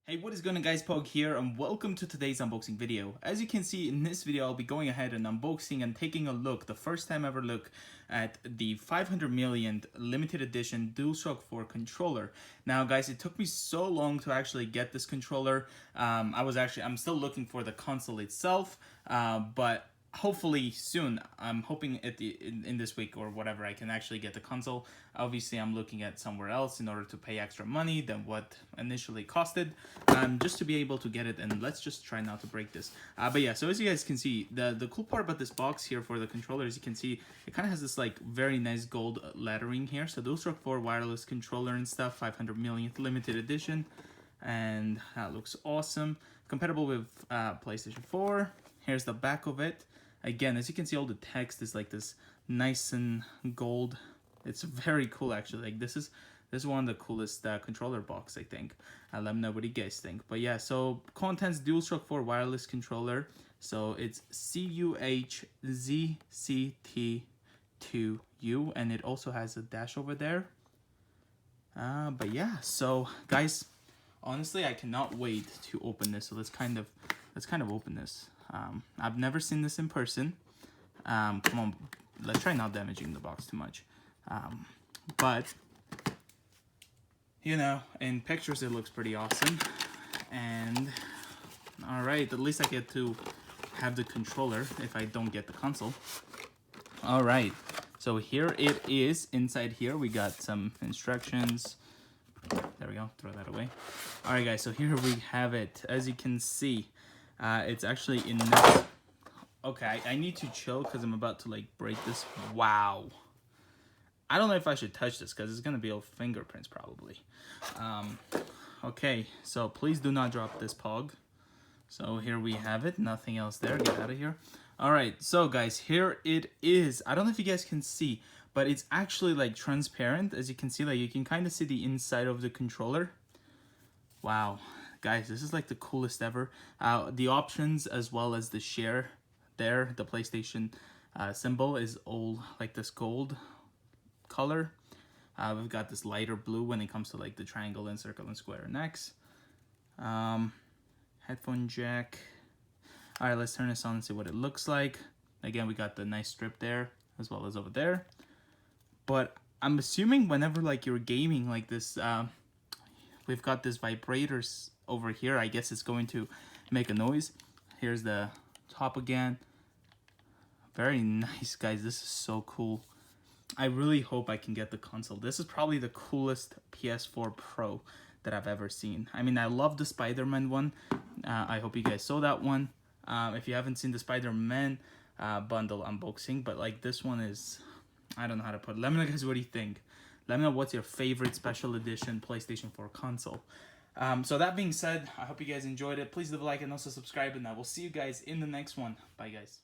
Hey, what is going on guys, Pog here and welcome to today's unboxing video. As you can see in this video, I'll be going ahead and unboxing and taking a look, the first time ever look at the 500 millionth limited edition Dualshock 4 controller. Now guys, it took me so long to actually get this controller. I'm still looking for the console itself, but hopefully soon. I'm hoping in this week or whatever I can actually get the console. Obviously I'm looking at somewhere else in order to pay extra money than what initially costed, just to be able to get it. And let's just try not to break this, but yeah, so as you guys can see, the cool part about this box here for the controller, as you can see, it kind of has this like very nice gold lettering here. So Dualshock 4 wireless controller and stuff, 500 millionth limited edition, and that looks awesome. Compatible with PlayStation 4. Here's the back of it. Again, as you can see, all the text is like this nice and gold. It's very cool actually. Like this is one of the coolest controller box, I think. Let me know what you guys think. But yeah, so contents: Dualshock 4 wireless controller. So it's CUHZCT2U, and it also has a dash over there. But yeah, so guys, honestly, I cannot wait to open this. So let's kind of open this. I've never seen this in person. Come on, let's try not damaging the box too much. But you know, in pictures it looks pretty awesome. And all right, at least I get to have the controller if I don't get the console. All right, so here it is. Inside here we got some instructions. There we go, throw that away. All right guys, so here we have it. As you can see, it's actually in this. Okay, I need to chill because I'm about to like break this. Wow. I don't know if I should touch this because it's gonna be all fingerprints probably. Okay, so please do not drop this Pog. So here we have it, nothing else there, get out of here. All right, so guys, here it is. I don't know if you guys can see, but it's actually like transparent. As you can see, like you can kind of see the inside of the controller. Wow. Guys, this is like the coolest ever. The options as well as the share there, the PlayStation symbol is all like this gold color. We've got this lighter blue when it comes to like the triangle and circle and square and X. Headphone jack. All right, let's turn this on and see what it looks like. Again, we got the nice strip there as well as over there. But I'm assuming whenever like you're gaming like this, we've got this vibrators over here. I guess it's going to make a noise. Here's the top again. Very nice, guys. This is so cool. I really hope I can get the console. This is probably the coolest PS4 Pro that I've ever seen. I mean, I love the Spider-Man one. I hope you guys saw that one. If you haven't seen the Spider-Man bundle unboxing, but like this one is, I don't know how to put it. Let me know guys what do you think. Let me know what's your favorite special edition PlayStation 4 console. So that being said, I hope you guys enjoyed it. Please leave a like and also subscribe, and I will see you guys in the next one. Bye guys.